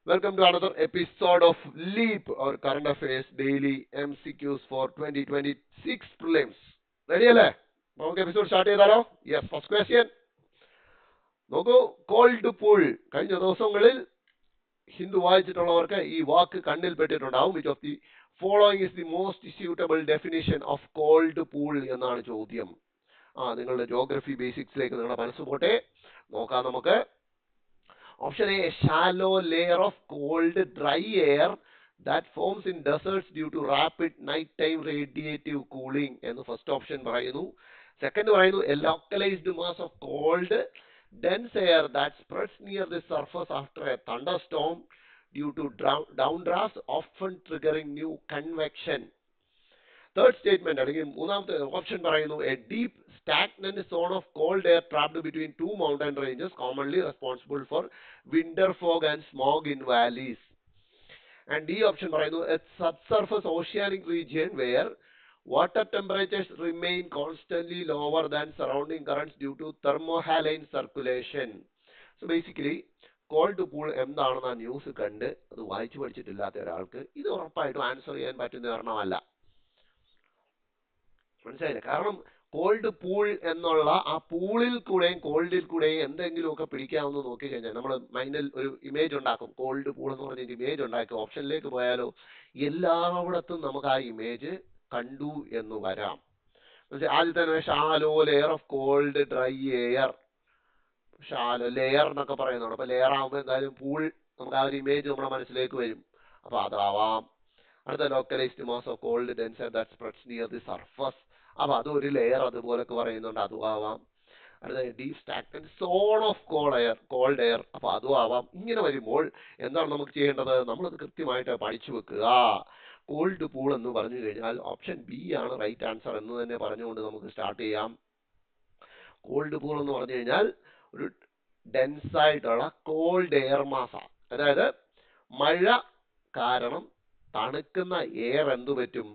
Welcome to another episode of LEAP, our current affairs daily MCQs for 2026 prelims. Ready അല്ലേ? നമുക്ക് episode start ചെയ്താലോ? Yes, first question നോക്കൂ. Cold pool. കഴിഞ്ഞ ദിവസങ്ങളിൽ ഹിന്ദു വായിച്ചിട്ടുള്ളവർക്ക് ഈ വാക്ക് കണ്ണിൽ പെട്ടിട്ടുണ്ടാവും. Which of the following is the most suitable definition of cold pool എന്നാണ് ചോദ്യം. നിങ്ങളുടെ ജോഗ്രഫി ബേസിക്സിലേക്ക് നിങ്ങളുടെ മനസ്സ് പോട്ടെ. നോക്കാം നമുക്ക്. Option A, a shallow layer of cold, dry air that forms in deserts due to rapid nighttime radiative cooling. എന്ന് first option പറയുന്നു. സെക്കൻഡ് പറയുന്നു, a localized mass of cold, dense air that spreads near the surface after a thunderstorm due to downdrafts, often triggering new convection. Third statement അല്ലെങ്കിൽ മൂന്നാമത്തെ option പറയുന്നു, A deep stagnant zone of cold air trapped between two mountain ranges commonly responsible for winter fog and smog in valleys. And D option പറയുന്നു, a subsurface oceanic region where water temperatures remain constantly lower than surrounding currents due to thermohaline circulation. So basically cold pool എന്താണെന്ന് ആ news കണ്ട് അത് വായിച്ചു പഠിച്ചിട്ടില്ലാത്ത ഒരാൾക്ക് ഇത് ഉറപ്പായിട്ടും answer ചെയ്യാൻ പറ്റുന്ന ഒരെണ്ണമല്ല. മനസ്സിലായില്ല? കാരണം കോൾഡ് പൂൾ എന്നുള്ള ആ പൂളിൽ കൂടെയും കോൾഡിൽ കൂടെയും എന്തെങ്കിലുമൊക്കെ പിടിക്കാമെന്ന് നോക്കിക്കഴിഞ്ഞാൽ നമ്മൾ മൈൻഡിൽ ഒരു ഇമേജ് ഉണ്ടാക്കും. കോൾഡ് പൂൾ എന്ന് പറഞ്ഞ ഇമേജ് ഉണ്ടാക്കി ഓപ്ഷനിലേക്ക് പോയാലോ എല്ലായിടത്തും നമുക്ക് ആ ഇമേജ് കണ്ടു എന്ന് വരാം. ആദ്യത്തെ shallow layer of cold dry air. Shallow layer എന്നൊക്കെ പറയുന്നുണ്ട്. അപ്പൊ ലെയർ ആകുമ്പോൾ എന്തായാലും പൂൾ നമുക്ക് ആ ഒരു ഇമേജ് നമ്മുടെ മനസ്സിലേക്ക് വരും. അപ്പൊ അതാവാം. അടുത്ത localised mass of cold dense that spreads near the surface. അപ്പൊ അതൊരു ലെയർ അതുപോലൊക്കെ പറയുന്നുണ്ട്, അതും ആവാം. അടുത്ത deep stagnant zone of cold air. അപ്പൊ അതും ആവാം. ഇങ്ങനെ വരുമ്പോൾ എന്താണ് നമുക്ക് ചെയ്യേണ്ടത്? നമ്മളത് കൃത്യമായിട്ട് പഠിച്ചു വെക്കുക. കോൾഡ് പൂൾ എന്ന് പറഞ്ഞു കഴിഞ്ഞാൽ ഓപ്ഷൻ ബി ആണ് റൈറ്റ് ആൻസർ എന്ന് തന്നെ പറഞ്ഞുകൊണ്ട് നമുക്ക് സ്റ്റാർട്ട് ചെയ്യാം. കോൾഡ് പൂൾ എന്ന് പറഞ്ഞു കഴിഞ്ഞാൽ ഒരു ഡെൻസ് ആയിട്ടുള്ള കോൾഡ് എയർ മാസ, അതായത് മഴ കാരണം തണുക്കുന്ന എയർ എന്തു പറ്റും?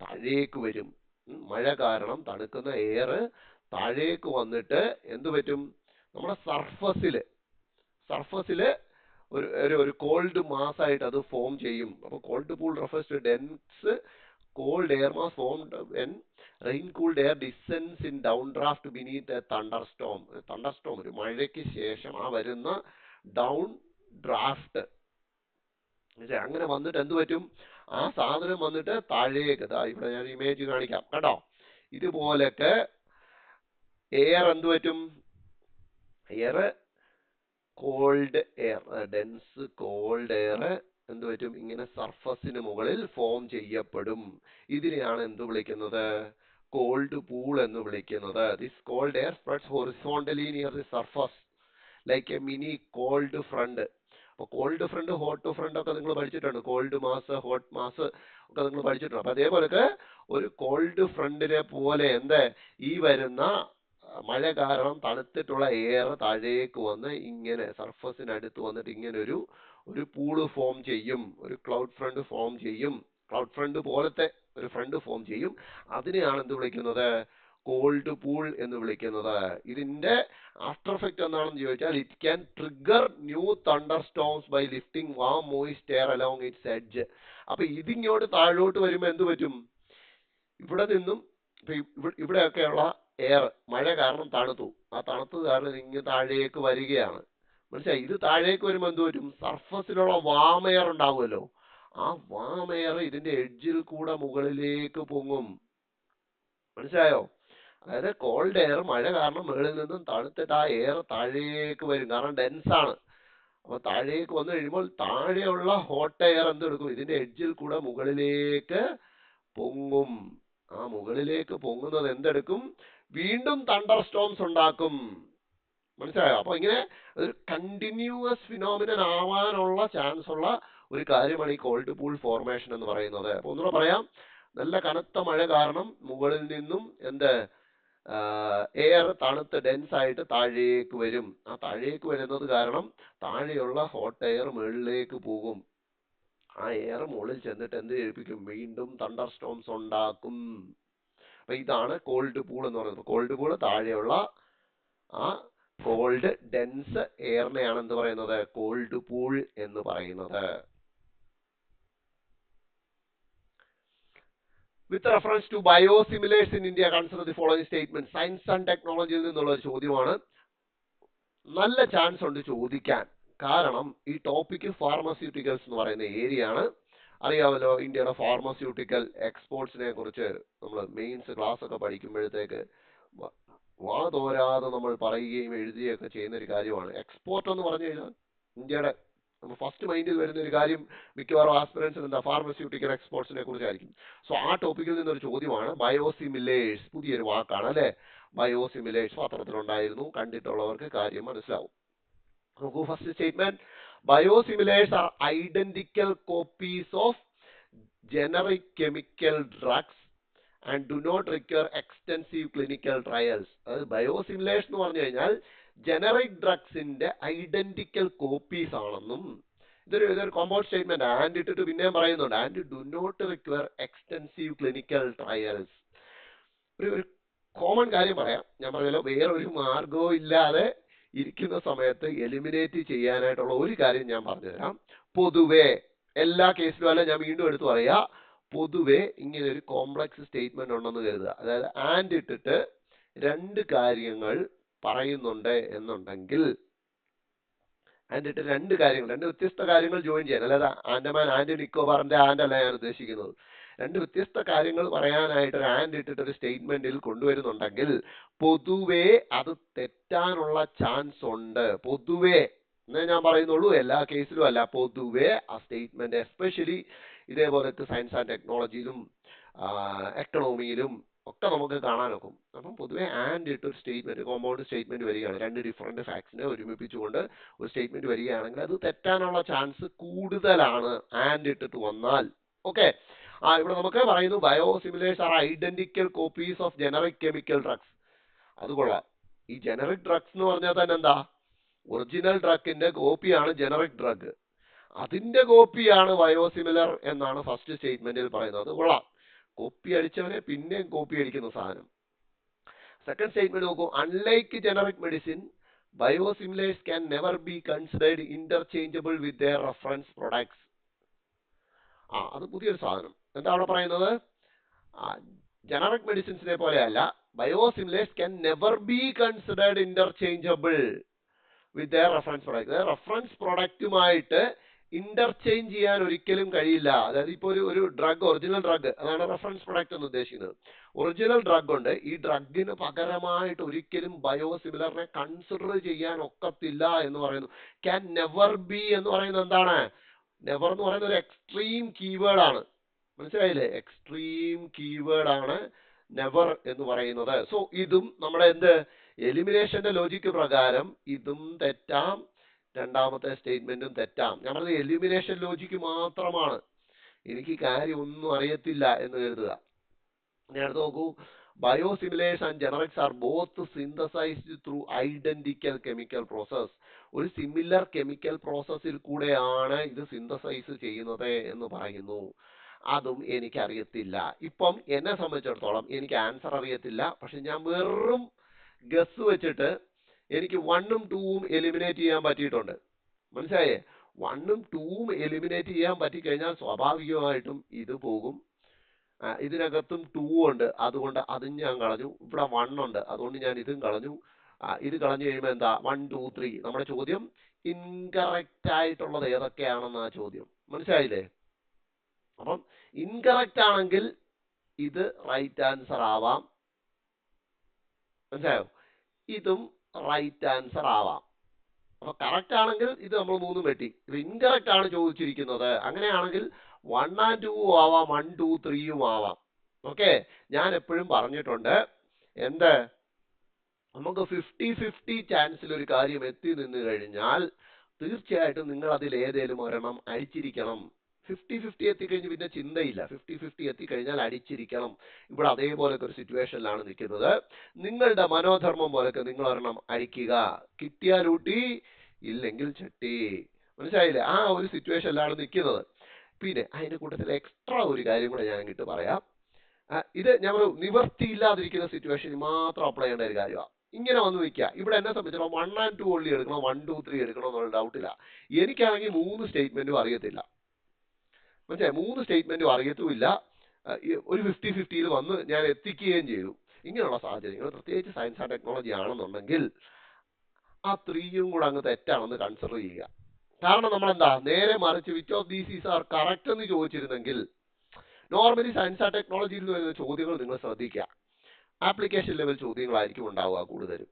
താഴേക്ക് വരും. മഴ കാരണം തണുക്കുന്ന എയർ താഴേക്ക് വന്നിട്ട് എന്തു പറ്റും? നമ്മുടെ സർഫസില് ഒരു കോൾഡ് മാസ് ആയിട്ട് അത് ഫോം ചെയ്യും. അപ്പൊ cold pool refers to dense cold air mass formed when rain cooled air descends in downdraft beneath a thunderstorm. Thunderstorm ഒരു മഴയ്ക്ക് ശേഷം ആ വരുന്ന ഡൗൺ ഡ്രാഫ്റ്റ് അങ്ങനെ വന്നിട്ട് എന്ത് പറ്റും? ആ സാധനം വന്നിട്ട് താഴേക്ക്, ഇവിടെ ഞാൻ ഇമേജ് കാണിക്കാം, കേട്ടോ. ഇതുപോലൊക്കെ എയർ എന്ത് പറ്റും? Air called air, dense cold air എന്ത് പറ്റും? ഇങ്ങനെ സർഫസിന് മുകളിൽ ഫോം ചെയ്യപ്പെടും. ഇതിനെയാണ് എന്ത് വിളിക്കുന്നത്? കോൾഡ് പൂൾ എന്ന് വിളിക്കുന്നത്. This cold air spreads horizontally near the surface like a mini cold front. അപ്പൊ കോൾഡ് ഫ്രണ്ട്, ഹോട്ട് ഫ്രണ്ട് ഒക്കെ നിങ്ങൾ പഠിച്ചിട്ടുണ്ട്. കോൾഡ് മാസ്, ഹോട്ട് മാസ് ഒക്കെ നിങ്ങൾ പഠിച്ചിട്ടുണ്ട്. അപ്പൊ അതേപോലൊക്കെ ഒരു കോൾഡ് ഫ്രണ്ടിനെ പോലെ ഈ വരുന്ന മഴ കാരണം തണുത്തിട്ടുള്ള എയർ താഴേക്ക് വന്ന് ഇങ്ങനെ സർഫസിനടുത്ത് വന്നിട്ട് ഇങ്ങനെ ഒരു പൂള് ഫോം ചെയ്യും, ഒരു ക്ലൗഡ് ഫ്രണ്ട് ഫോം ചെയ്യും. ക്ലൗഡ് ഫ്രണ്ട് പോലത്തെ ഒരു ഫ്രണ്ട് ഫോം ചെയ്യും. അതിനെയാണ് എന്ത് വിളിക്കുന്നത്? കോൾഡ് പൂൾ എന്ന് വിളിക്കുന്നത്. ഇതിന്റെ ആഫ്റ്റർ എഫക്റ്റ് എന്താണെന്ന് ചോദിച്ചാൽ it can trigger new thunderstorms by lifting warm moist air along its edge. അപ്പൊ ഇതിങ്ങോട്ട് താഴോട്ട് വരുമ്പോൾ എന്ത് പറ്റും? ഇവിടെ നിന്നും ഇവിടെയൊക്കെയുള്ള എയർ മഴ കാരണം തണുത്തു, ആ തണുത്തത് കാരണം ഇങ്ങനെ താഴേക്ക് വരികയാണ്. മനസ്സിലായി? ഇത് താഴേക്ക് വരുമ്പോൾ എന്ത് പറ്റും? സർഫസിലുള്ള വാം എയർ ഉണ്ടാവുമല്ലോ, ആ വാം എയർ ഇതിന്റെ എഡ്ജിൽ കൂടെ മുകളിലേക്ക് പൊങ്ങും. മനസ്സിലായോ? അതായത് കോൾഡ് എയർ മഴ കാരണം മുകളിൽ നിന്നും തണുത്തിട്ട് ആ എയർ താഴേക്ക് വരും, കാരണം ഡെൻസ് ആണ്. അപ്പൊ താഴേക്ക് വന്നു കഴിയുമ്പോൾ താഴെയുള്ള ഹോട്ട് എയർ എന്തെടുക്കും? ഇതിന്റെ എഡ്ജിൽ കൂടെ മുകളിലേക്ക് പൊങ്ങും. ആ മുകളിലേക്ക് പൊങ്ങുന്നത് എന്തെടുക്കും? വീണ്ടും തണ്ടർ സ്റ്റോംസ് ഉണ്ടാക്കും. മനസ്സിലായോ? അപ്പൊ ഇങ്ങനെ ഒരു കണ്ടിന്യൂസ് ഫിനോമിനൻ ആവാനുള്ള ചാൻസ് ഉള്ള ഒരു കാര്യമാണ് ഈ കോൾഡ് പൂൾ ഫോർമേഷൻ എന്ന് പറയുന്നത്. അപ്പൊ ഒന്നുകൂടെ പറയാം. നല്ല കനത്ത മഴ കാരണം മുകളിൽ നിന്നും എയർ തണുത്ത് ഡെൻസ് ആയിട്ട് താഴേക്ക് വരും. ആ താഴേക്ക് വരുന്നത് കാരണം താഴെയുള്ള ഹോട്ട് എയർ മുകളിലേക്ക് പോകും. ആ എയർ മുകളിൽ ചെന്നിട്ട് എന്ത് ചെയ്യിപ്പിക്കും? വീണ്ടും തണ്ടർ സ്റ്റോംസ് ഉണ്ടാക്കും. അപ്പൊ ഇതാണ് കോൾഡ് പൂൾ എന്ന് പറയുന്നത്. കോൾഡ് പൂൾ താഴെയുള്ള ആ കോൾഡ് ഡെൻസ് എയറിനെയാണ് എന്ത് പറയുന്നത്? കോൾഡ് പൂൾ എന്ന് പറയുന്നത്. With reference to biosimilars in India consider the following statement. Science and ടെക്നോളജിയിൽ നിന്നുള്ള ഒരു ചോദ്യമാണ്. നല്ല ചാൻസ് ഉണ്ട് ചോദിക്കാൻ. കാരണം ഈ ടോപ്പിക് ഫാർമസ്യൂട്ടിക്കൽസ് എന്ന് പറയുന്ന ഏരിയ ആണ്. അറിയാമല്ലോ, ഇന്ത്യയുടെ ഫാർമസ്യൂട്ടിക്കൽ എക്സ്പോർട്സിനെ കുറിച്ച് നമ്മൾ മെയിൻസ് ക്ലാസ് ഒക്കെ പഠിക്കുമ്പോഴത്തേക്ക് വാ തോരാതെ നമ്മൾ പറയുകയും എഴുതുകയൊക്കെ ചെയ്യുന്ന ഒരു കാര്യമാണ്. എക്സ്പോർട്ട് എന്ന് പറഞ്ഞു കഴിഞ്ഞാൽ ഇന്ത്യയുടെ ഫസ്റ്റ് മൈൻഡിൽ വരുന്ന ഒരു കാര്യം മിക്കവാറും ആസ്പിറൻസിന് എന്താ? ഫാർമസ്യൂട്ടിക്കൽ എക്സ്പോർട്സിനെ കുറിച്ചായിരിക്കും. സോ ആ ടോപ്പിക്കിൽ നിന്നൊരു ചോദ്യമാണ്. ബയോസിമിലേഴ്സ്, പുതിയൊരു വാക്കാണ് അല്ലെ? ബയോസിമിലേഴ്സ് പത്രത്തിലുണ്ടായിരുന്നു, കണ്ടിട്ടുള്ളവർക്ക് കാര്യം മനസ്സിലാവും. നോക്കൂ, first statement, biosimilars are identical copies of generic chemical drugs and do not require extensive clinical trials. അതായത് ബയോസിമിലേഴ്സ് എന്ന് പറഞ്ഞു കഴിഞ്ഞാൽ ജനറിക് ഡ്രഗ്സിന്റെ ഐഡന്റിക്കൽ കോപ്പീസ് ആണെന്നും, ഇതൊരു കോമ്പൗണ്ട് സ്റ്റേറ്റ്മെന്റ്. ആൻഡ് ഇട്ടിട്ട് പിന്നെയും പറയുന്നുണ്ട്, and do not require extensive clinical trials. ഒരു കോമൺ കാര്യം പറയാം. ഞാൻ പറഞ്ഞല്ലോ, വേറൊരു മാർഗവും ഇല്ലാതെ ഇരിക്കുന്ന സമയത്ത് എലിമിനേറ്റ് ചെയ്യാനായിട്ടുള്ള ഒരു കാര്യം ഞാൻ പറഞ്ഞുതരാം. പൊതുവെ എല്ലാ കേസിലും അല്ല, ഞാൻ വീണ്ടും എടുത്തു പറയാ, പൊതുവെ ഇങ്ങനെ ഒരു കോംപ്ലക്സ് സ്റ്റേറ്റ്മെന്റ് ഉണ്ടെന്ന് കരുതുക. അതായത് ആൻഡ് ഇട്ടിട്ട് രണ്ട് കാര്യങ്ങൾ പറയുന്നുണ്ട് എന്നുണ്ടെങ്കിൽ, ആൻഡ് ഇട്ട് രണ്ട് വ്യത്യസ്ത കാര്യങ്ങൾ ജോയിൻ ചെയ്യാൻ, അല്ലാതെ ആൻഡമാൻ ആൻഡ് നിക്കോബാറിന്റെ ആൻഡ് അല്ല ഞാൻ ഉദ്ദേശിക്കുന്നത്. രണ്ട് വ്യത്യസ്ത കാര്യങ്ങൾ പറയാനായിട്ട് ഒരു ആൻഡ് ഇട്ടിട്ട് ഒരു സ്റ്റേറ്റ്മെന്റിൽ കൊണ്ടുവരുന്നുണ്ടെങ്കിൽ പൊതുവെ അത് തെറ്റാനുള്ള ചാൻസ് ഉണ്ട്. പൊതുവെ എന്നേ ഞാൻ പറയുന്നുള്ളൂ, എല്ലാ കേസിലും അല്ല. പൊതുവെ ആ സ്റ്റേറ്റ്മെന്റ്, എസ്പെഷ്യലി ഇതേപോലത്തെ സയൻസ് ആൻഡ് ടെക്നോളജിയിലും എക്കണോമിയിലും ഒക്കെ നമുക്ക് കാണാനൊക്കും. അപ്പം പൊതുവെ ആൻഡ് ഇട്ട് ഒരു സ്റ്റേറ്റ്മെന്റ്, കോമ്പൗണ്ട് സ്റ്റേറ്റ്മെന്റ് വരികയാണ്, രണ്ട് ഡിഫറെന്റ് ഫാക്ട്സിനെ ഒരുമിപ്പിച്ചുകൊണ്ട് ഒരു സ്റ്റേറ്റ്മെന്റ് വരികയാണെങ്കിൽ അത് തെറ്റാനുള്ള ചാൻസ് കൂടുതലാണ് ആൻഡ് ഇട്ടിട്ട് വന്നാൽ. ഓക്കെ, ഇവിടെ നമുക്ക് പറയുന്നു biosimilars are identical copies of generic chemical drugs. അത് കൊള്ളാം. ഈ ജനറിക് ഡ്രഗ്സ് എന്ന് പറഞ്ഞാൽ തന്നെ എന്താ? ഒറിജിനൽ ഡ്രഗിന്റെ കോപ്പിയാണ് ജനറിക് ഡ്രഗ്, അതിന്റെ കോപ്പിയാണ് ബയോസിമിലർ എന്നാണ് ഫസ്റ്റ് സ്റ്റേറ്റ്മെന്റിൽ പറയുന്നത്. അത് കൊള്ളാം. കോപ്പി അടിച്ചവനെ പിന്നെയും കോപ്പി അടിക്കുന്ന സാധനം. സെക്കൻഡ് സ്റ്റേറ്റ്മെന്റ് നോക്കൂ, unlike generic medicine biosimilars can never be considered interchangeable with their reference products. അത് പുതിയൊരു സാധനം. എന്താ അവിടെ പറയുന്നത്? ജനറിക് മെഡിസിൻസിനെ പോലെയല്ല, biosimilars can never be considered interchangeable with their reference product. Reference പ്രൊഡക്റ്റുമായിട്ട് ഇന്റർചേഞ്ച് ചെയ്യാൻ ഒരിക്കലും കഴിയില്ല. അതായത് ഇപ്പോൾ ഒരു ഡ്രഗ്, ഒറിജിനൽ ഡ്രഗ്, അതാണ് റെഫറൻസ് പ്രൊഡക്റ്റ് എന്ന് ഉദ്ദേശിക്കുന്നത്. ഒറിജിനൽ ഡ്രഗ് ഉണ്ട്, ഈ ഡ്രഗിന് പകരമായിട്ട് ഒരിക്കലും ബയോസിമിലറിനെ കൺസിഡർ ചെയ്യാൻ ഒക്കത്തില്ല എന്ന് പറയുന്നു. ക്യാൻ നെവർ ബി എന്ന് പറയുന്നത് എന്താണ്? നെവർ എന്ന് പറയുന്നത് ഒരു എക്സ്ട്രീം കീവേഡ് ആണ്. മനസ്സിലായില്ലേ? എക്സ്ട്രീം കീവേഡ് ആണ് നെവർ എന്ന് പറയുന്നത്. സോ ഇതും നമ്മുടെ എലിമിനേഷന്റെ ലോജിക്ക് പ്രകാരം ഇതും തെറ്റാം, രണ്ടാമത്തെ സ്റ്റേറ്റ്മെന്റും തെറ്റാം. ഞാൻ പറഞ്ഞത് എലിമിനേഷൻ ലോജിക്ക് മാത്രമാണ്, എനിക്ക് കാര്യം ഒന്നും അറിയത്തില്ല എന്ന് കരുതുക. ഇനി അടുത്ത് നോക്കൂ, biosimilars and generics are both synthesized through identical chemical process. ഒരു സിമിലർ കെമിക്കൽ പ്രോസസ്സിൽ കൂടെയാണ് ഇത് സിന്തസൈസ് ചെയ്യുന്നത് എന്ന് പറയുന്നു. അതും എനിക്കറിയത്തില്ല. ഇപ്പം എന്നെ സംബന്ധിച്ചിടത്തോളം എനിക്ക് ആൻസർ അറിയത്തില്ല, പക്ഷെ ഞാൻ വെറും ഗസ് വെച്ചിട്ട് എനിക്ക് 1ഉം 2ഉം എലിമിനേറ്റ് ചെയ്യാൻ പറ്റിയിട്ടുണ്ട്. മനസ്സിലായേ? 1ഉം 2ഉം എലിമിനേറ്റ് ചെയ്യാൻ പറ്റിക്കഴിഞ്ഞാൽ സ്വാഭാവികമായിട്ടും ഇത് പോകും. ഇതിനകത്തും 2 ഉണ്ട്, അതുകൊണ്ട് അതും ഞാൻ കളഞ്ഞു. ഇവിടെ 1 ഉണ്ട്, അതുകൊണ്ട് ഞാൻ ഇതും കളഞ്ഞു. ഇത് കളഞ്ഞു കഴിയുമ്പോൾ എന്താ? 1 2 3. നമ്മുടെ ചോദ്യം ഇൻകറക്റ്റ് ആയിട്ടുള്ളത് ഏതൊക്കെയാണെന്നാ ചോദ്യം. മനസ്സിലായില്ലേ? അപ്പം ഇൻകറക്റ്റ് ആണെങ്കിൽ ഇത് റൈറ്റ് ആൻസർ ആവാം. മനസ്സിലായോ? ഇതും റൈറ്റ് ആൻസർ ആവാം. അപ്പൊ കറക്റ്റ് ആണെങ്കിൽ ഇത് നമ്മൾ 3 വെട്ടി. ഇത് ഇൻകറക്റ്റ് ആണ് ചോദിച്ചിരിക്കുന്നത്. അങ്ങനെയാണെങ്കിൽ 1 and 2 ആവാം, 1 2 3 ആവാം. ഓക്കെ, ഞാൻ എപ്പോഴും പറഞ്ഞിട്ടുണ്ട്, നമുക്ക് 50-50 ചാൻസിൽ ഒരു കാര്യം എത്തി നിന്ന് കഴിഞ്ഞാൽ തീർച്ചയായിട്ടും നിങ്ങൾ അതിൽ ഏതേലും ഒരെണ്ണം അടിച്ചിരിക്കണം. 50-50 എത്തിക്കഴിഞ്ഞ് പിന്നെ ചിന്തയില്ല. 50-50 എത്തിക്കഴിഞ്ഞാൽ അടിച്ചിരിക്കണം. ഇവിടെ അതേപോലൊക്കെ ഒരു സിറ്റുവേഷനിലാണ് നിൽക്കുന്നത്. നിങ്ങളുടെ മനോധർമ്മം പോലൊക്കെ നിങ്ങൾ ഒരെണ്ണം അടിക്കുക. കിട്ടിയാൽ ഊട്ടി, ഇല്ലെങ്കിൽ ചട്ടി. മനസ്സിലായില്ലേ? ആ ഒരു സിറ്റുവേഷനിലാണ് നിൽക്കുന്നത്. പിന്നെ അതിന്റെ കൂട്ടത്തിൽ എക്സ്ട്രാ ഒരു കാര്യം കൂടെ ഞാൻ ഇങ്ങോട്ട് പറയാം. ഇത് ഞങ്ങൾ നിവർത്തിയില്ലാതിരിക്കുന്ന സിറ്റുവേഷനിൽ മാത്രം അപ്ലൈ ചെയ്യേണ്ട ഒരു കാര്യമാണ്. ഇങ്ങനെ വന്ന് നിൽക്കുക. ഇവിടെ എന്നെ സംബന്ധിച്ചിടത്തോളം 1 and 2 ഓൺലി എടുക്കണോ 1, 2, 3 എടുക്കണോ എന്നുള്ള ഡൗട്ടില്ല. എനിക്കാണെങ്കിൽ 3 സ്റ്റേറ്റ്മെന്റും അറിയത്തില്ല. മനസ്സിലായി? 3 സ്റ്റേറ്റ്മെന്റും അറിയത്തുമില്ല. ഒരു 50-50 വന്ന് ഞാൻ എത്തിക്കുകയും ചെയ്തു. ഇങ്ങനെയുള്ള സാഹചര്യങ്ങൾ പ്രത്യേകിച്ച് സയൻസ് ആൻഡ് ടെക്നോളജി ആണെന്നുണ്ടെങ്കിൽ ആ 3യും കൂടെ അങ്ങ് തെറ്റാണെന്ന് കൺസിഡർ ചെയ്യുക. കാരണം നമ്മൾ എന്താ നേരെ മറിച്ച് which of these is are correct എന്ന് ചോദിച്ചിരുന്നെങ്കിൽ നോർമലി സയൻസ് ആൻഡ് ടെക്നോളജിയിൽ നിന്ന് വരുന്ന ചോദ്യങ്ങൾ നിങ്ങൾ ശ്രദ്ധിക്കുക. ആപ്ലിക്കേഷൻ ലെവൽ ചോദ്യങ്ങളായിരിക്കും ഉണ്ടാവുക കൂടുതലും.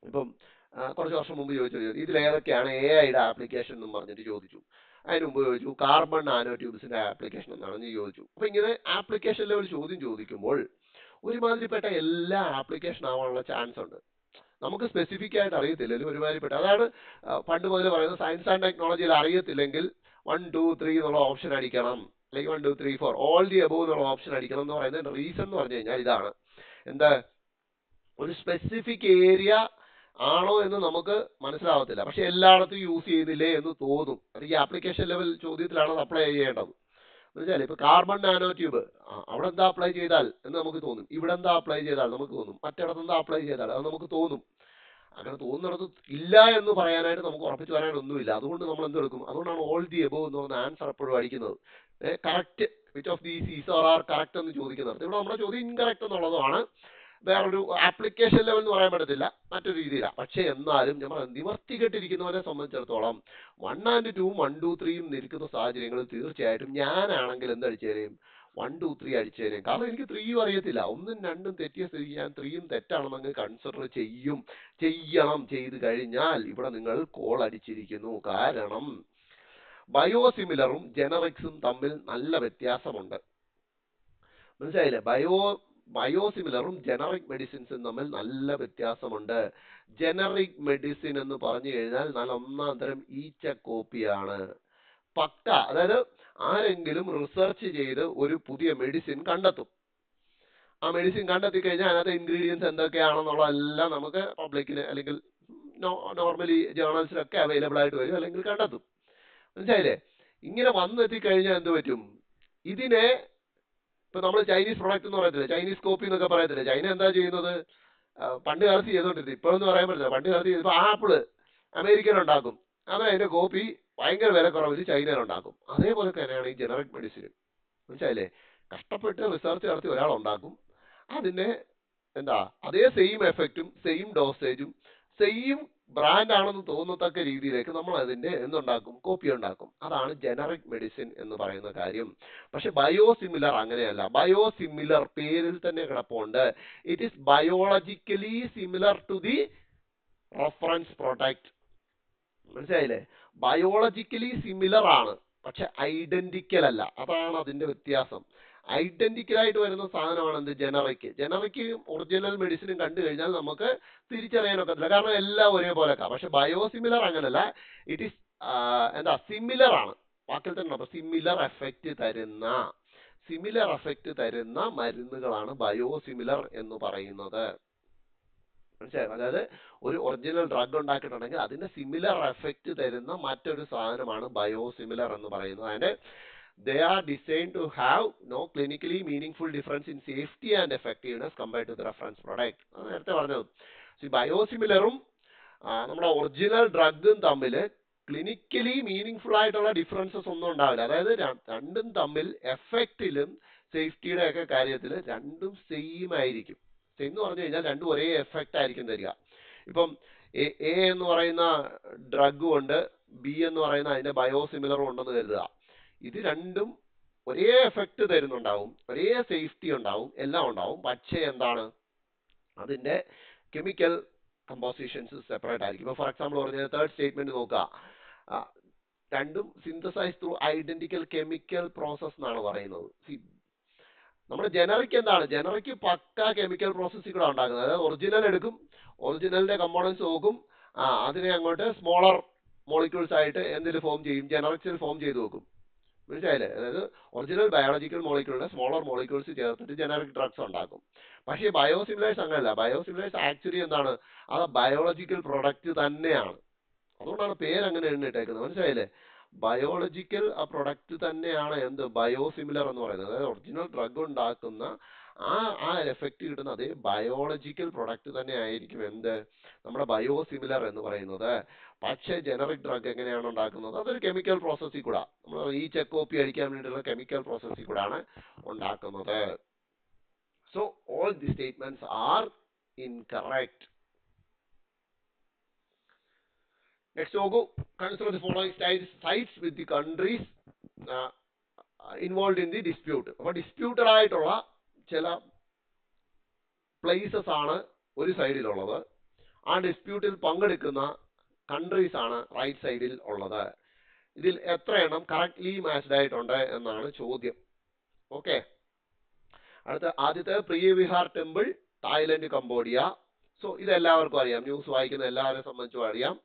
ഇപ്പം കുറച്ച് വർഷം മുമ്പ് ചോദിച്ചു ഇതിലേതൊക്കെയാണ് AI-യുടെ ആപ്ലിക്കേഷൻ എന്നും പറഞ്ഞിട്ട് ചോദിച്ചു. അതിന് മുമ്പ് ചോദിച്ചു കാർബൺ നാനോ ട്യൂബ്സിന്റെ ആപ്ലിക്കേഷൻ എന്നാണെന്ന് ചോദിച്ചു. അപ്പൊ ഇങ്ങനെ ആപ്ലിക്കേഷൻ ലെവൽ ചോദ്യം ചോദിക്കുമ്പോൾ ഒരുമാതിരിപ്പെട്ട എല്ലാ ആപ്ലിക്കേഷൻ ആവാനുള്ള ചാൻസ് ഉണ്ട്. നമുക്ക് സ്പെസിഫിക് ആയിട്ട് അറിയത്തില്ലെങ്കിൽ ഒരുമാതിരിപ്പെട്ട അതാണ് പണ്ട് മുതൽ പറയുന്നത് സയൻസ് ആൻഡ് ടെക്നോളജിയിൽ അറിയത്തില്ലെങ്കിൽ 1, 2, 3 എന്നുള്ള ഓപ്ഷൻ അടിക്കണം, അല്ലെങ്കിൽ 1, 2, 3, 4 ഓൾ ദി അബോവ് എന്നുള്ള ഓപ്ഷൻ അടിക്കണം എന്ന് പറയുന്നത് റീസൺ എന്ന് പറഞ്ഞു കഴിഞ്ഞാൽ ഇതാണ്. എന്താ ഒരു സ്പെസിഫിക് ഏരിയ ആണോ എന്ന് നമുക്ക് മനസ്സിലാവത്തില്ല, പക്ഷെ എല്ലായിടത്തും യൂസ് ചെയ്യുന്നില്ലേ എന്ന് തോന്നും. അത് ഈ ആപ്ലിക്കേഷൻ ലെവൽ ചോദ്യത്തിലാണ് അത് അപ്ലൈ ചെയ്യേണ്ടത്. എന്നുവെച്ചാൽ ഇപ്പൊ കാർബൺ നാനോ ട്യൂബ് അവിടെ എന്താ അപ്ലൈ ചെയ്താൽ എന്ന് നമുക്ക് തോന്നും, ഇവിടെ എന്താ അപ്ലൈ ചെയ്താൽ നമുക്ക് തോന്നും, മറ്റിടത്ത് എന്താ അപ്ലൈ ചെയ്താൽ അത് നമുക്ക് തോന്നും. അങ്ങനെ തോന്നുന്നിടത്ത് ഇല്ല എന്ന് പറയാനായിട്ട് നമുക്ക് ഉറപ്പിച്ച് പറയാനൊന്നുമില്ല. അതുകൊണ്ട് നമ്മൾ എന്തെടുക്കും? അതുകൊണ്ടാണ് ഓൾ ദി എബോവ് എന്ന് പറഞ്ഞ ആൻസർ എപ്പോഴും അടിക്കുന്നത്. Correct which of these is or are correct എന്ന് ചോദിക്കുന്നത്. ഇവിടെ നമ്മുടെ ചോദ്യം ഇൻകറക്റ്റ് എന്നുള്ളതാണ്. വേറൊരു ആപ്ലിക്കേഷൻ ലെവൽ എന്ന് പറയാൻ പറ്റത്തില്ല, മറ്റൊരു രീതിയിലാണ്. പക്ഷെ എന്നാലും നമ്മൾ നിവർത്തികെട്ടിരിക്കുന്നവരെ സംബന്ധിച്ചിടത്തോളം 1 and 2, 1, 2, 3 നിൽക്കുന്ന സാഹചര്യങ്ങളിൽ തീർച്ചയായിട്ടും ഞാനാണെങ്കിൽ എന്തടിച്ചു തരും? 1, 2, 3 അടിച്ചു തരും. കാരണം എനിക്ക് 3യും അറിയത്തില്ല. 1ഉം 2ഉം തെറ്റിയ സ്ഥിതിക്ക് ഞാൻ 3യും തെറ്റാണെന്ന് കൺസിഡർ ചെയ്യണം. ചെയ്ത് കഴിഞ്ഞാൽ ഇവിടെ നിങ്ങൾ കോൾ അടിച്ചിരിക്കുന്നു. കാരണം ബയോസിമിലറും ജനറിക്സും തമ്മിൽ നല്ല വ്യത്യാസമുണ്ട്. മനസ്സിലായില്ലേ? ബയോസിമിലറും ജനറിക് മെഡിസിൻസും തമ്മിൽ നല്ല വ്യത്യാസമുണ്ട്. ജനറിക് മെഡിസിൻ എന്ന് പറഞ്ഞു കഴിഞ്ഞാൽ നല്ല ഒന്നാം തരം ഈച്ച കോപ്പിയാണ്. പക്ക, അതായത് ആരെങ്കിലും റിസർച്ച് ചെയ്ത് ഒരു പുതിയ മെഡിസിൻ കണ്ടെത്തും. ആ മെഡിസിൻ കണ്ടെത്തി കഴിഞ്ഞാൽ അതിനകത്ത് ഇൻഗ്രീഡിയൻസ് എന്തൊക്കെയാണെന്നുള്ളതെല്ലാം നമുക്ക് പബ്ലിക്കിന് അല്ലെങ്കിൽ നോർമലി ജേർണൽസിലൊക്കെ അവൈലബിൾ ആയിട്ട് വരും, അല്ലെങ്കിൽ കണ്ടെത്തും. മനസ്സിലായില്ലേ? ഇങ്ങനെ വന്നെത്തിക്കഴിഞ്ഞാൽ എന്ത് പറ്റും? ഇതിനെ ഇപ്പൊ നമ്മൾ ചൈനീസ് പ്രൊഡക്റ്റ് എന്ന് പറയത്തില്ല, ചൈനീസ് കോപ്പി എന്നൊക്കെ പറയത്തില്ല. ചൈന എന്താ ചെയ്യുന്നത്? പണ്ട് കാലത്ത് ചെയ്തോണ്ടിരുന്നത്, ഇപ്പോഴൊന്നും പറയാൻ പറ്റില്ല. പണ്ട് കാലത്ത് ഇപ്പൊ ആപ്പിള് അമേരിക്കയിൽ ഉണ്ടാക്കും, അത് അതിന്റെ കോപ്പി ഭയങ്കര വില കുറവിൽ ചൈനയിൽ ഉണ്ടാക്കും. അതേപോലെ തന്നെയാണ് ഈ ജനറിക് മെഡിസിൻ. മനസ്സിലായില്ലേ? കഷ്ടപ്പെട്ട് റിസർച്ച് നടത്തി ഒരാൾ ഉണ്ടാക്കും, അതിന്റെ അതേ സെയിം എഫക്റ്റും സെയിം ഡോസേജും സെയിം ബ്രാൻഡ് ആണെന്ന് തോന്നത്തക്ക രീതിയിലേക്ക് നമ്മൾ അതിന്റെ എന്തുണ്ടാക്കും? കോപ്പി ഉണ്ടാക്കും. അതാണ് ജനറിക് മെഡിസിൻ എന്ന് പറയുന്ന കാര്യം. പക്ഷെ ബയോസിമിലർ അങ്ങനെയല്ല. ബയോസിമിലർ പേരിൽ തന്നെ കിടപ്പുണ്ട്. It is biologically similar to the reference product. മനസ്സിലായില്ലേ? ബയോളജിക്കലി സിമിലർ ആണ്, പക്ഷെ ഐഡന്റിക്കൽ അല്ല. അതാണ് അതിന്റെ വ്യത്യാസം. ഐഡന്റിക്കൽ ആയിട്ട് വരുന്ന സാധനമാണ് എന്ത്? ജനറിക്. ജനറിക് ഒറിജിനൽ മെഡിസിനും കണ്ടു കഴിഞ്ഞാൽ നമുക്ക് തിരിച്ചറിയാനൊക്കത്തില്ല, കാരണം എല്ലാം ഒരേപോലെ. പക്ഷെ ബയോസിമിലർ അങ്ങനല്ല. ഇറ്റ് ഈസ് സിമിലർ ആണ്. വാക്കിൽ തന്നെ സിമിലർ എഫക്റ്റ് തരുന്ന മരുന്നുകളാണ് ബയോസിമിലർ എന്ന് പറയുന്നത്. മനസ്സിലായോ? അതായത് ഒരു ഒറിജിനൽ ഡ്രഗ് ഉണ്ടാക്കിയിട്ടുണ്ടെങ്കിൽ അതിന്റെ സിമിലർ എഫക്റ്റ് തരുന്ന മറ്റൊരു സാധനമാണ് ബയോസിമിലർ എന്ന് പറയുന്നത്. അതിന്റെ they are designed to have no clinically meaningful difference in safety and effectiveness compared to the reference product. നേരത്തെ പറഞ്ഞത് ബയോസിമിലറും നമ്മുടെ ഒറിജിനൽ ഡ്രഗും തമ്മിൽ ക്ലിനിക്കലി മീനിങ് ആയിട്ടുള്ള ഡിഫറൻസസ് ഒന്നും ഉണ്ടാവില്ല. അതായത് രണ്ടും തമ്മിൽ എഫക്റ്റിലും സേഫ്റ്റിയുടെ ഒക്കെ കാര്യത്തിൽ രണ്ടും സെയിം ആയിരിക്കും. സെയിം എന്ന് പറഞ്ഞു കഴിഞ്ഞാൽ രണ്ടും ഒരേ എഫക്റ്റ് ആയിരിക്കും തരിക. ഇപ്പം എ എന്ന് പറയുന്ന ഡ്രഗും ഉണ്ട്, ബി എന്ന് പറയുന്ന അതിന്റെ ബയോസിമിലറും ഉണ്ടെന്ന് കരുതുക. ഇത് രണ്ടും ഒരേ എഫക്റ്റ് തരുന്നുണ്ടാവും, ഒരേ സേഫ്റ്റി ഉണ്ടാവും, എല്ലാം ഉണ്ടാവും. പക്ഷേ അതിന്റെ കെമിക്കൽ കമ്പോസിഷൻസ് സെപ്പറേറ്റ് ആയിരിക്കും. ഇപ്പോൾ ഫോർ എക്സാമ്പിൾ പറഞ്ഞാൽ തേർഡ് സ്റ്റേറ്റ്മെന്റ് നോക്കുക, രണ്ടും synthesize through identical chemical process എന്നാണ് പറയുന്നത്. നമ്മുടെ ജനറിക് ജനറിക് പക്ക കെമിക്കൽ പ്രോസസ്സിൽ കൂടെ ഉണ്ടാക്കുന്നത്. അതായത് ഒറിജിനൽ എടുക്കും, ഒറിജിനലിന്റെ കമ്പോണൻസ് നോക്കും, അതിനെ അങ്ങോട്ട് സ്മോളർ മോളിക്യൂൾസ് ആയിട്ട് എന്തിൽ ഫോം ചെയ്യും? ജനറിക്സിൽ ഫോം ചെയ്ത് വെക്കും. മനസ്സിലായില്ലേ? അതായത് ഒറിജിനൽ ബയോളജിക്കൽ മോളിക്യൂളിനെ സ്മോളർ മോളിക്യൂൾസ് ചേർത്തിട്ട് ജനറിക് ഡ്രഗ്സ് ഉണ്ടാക്കും. പക്ഷേ ബയോസിമിലേഴ്സ് അങ്ങനെയല്ല. ബയോസിമിലേഴ്സ് ആക്ച്വലി അത് ബയോളജിക്കൽ പ്രൊഡക്റ്റ് തന്നെയാണ്. അതുകൊണ്ടാണ് പേര് അങ്ങനെ ഇട്ടേക്കുന്നത്. മനസ്സിലായില്ലേ? ബയോളജിക്കൽ പ്രൊഡക്റ്റ് തന്നെയാണ് ബയോസിമിലർ എന്ന് പറയുന്നത്. അതായത് ഒറിജിനൽ ഡ്രഗ് ഉണ്ടാക്കുന്ന ആ എഫക്റ്റ് കിട്ടുന്ന അതേ ബയോളജിക്കൽ പ്രൊഡക്റ്റ് തന്നെ ആയിരിക്കും എന്ത് നമ്മുടെ ബയോസിമിലർ എന്ന് പറയുന്നത്. പക്ഷേ ജനറിക് ഡ്രഗ് എങ്ങനെയാണ് ഉണ്ടാക്കുന്നത്? അതൊരു കെമിക്കൽ പ്രോസസ്സിൽ കൂടെ, നമ്മൾ ഈ ചെക്ക് കോപ്പി അടിക്കാൻ വേണ്ടിയിട്ടുള്ള കെമിക്കൽ പ്രോസസ്സിൽ കൂടാണ് ഉണ്ടാക്കുന്നത്. So all the statements are incorrect. Next നോക്കൂ, consider the following sites with the countries involve in the dispute. അപ്പൊ ഡിസ്പ്യൂട്ടഡ് ആയിട്ടുള്ള ചില പ്ലേസസ് ആണ് ഒരു സൈഡിലുള്ളത്. ആ ഡിസ്പ്യൂട്ടിൽ പങ്കെടുക്കുന്ന കൺട്രീസ് ആണ് റൈറ്റ് സൈഡിൽ ഉള്ളത്. ഇതിൽ എത്ര എണ്ണം കറക്റ്റ്ലി മാച്ച്ഡ് ആയിട്ടുണ്ട് എന്നാണ് ചോദ്യം. ഓക്കെ, അടുത്ത ആദ്യത്തെ Preah Vihear temple, Thailand, Cambodia. So ഇത് എല്ലാവർക്കും അറിയാം, ന്യൂസ് വായിക്കുന്ന എല്ലാവരെ സംബന്ധിച്ചും അറിയാം.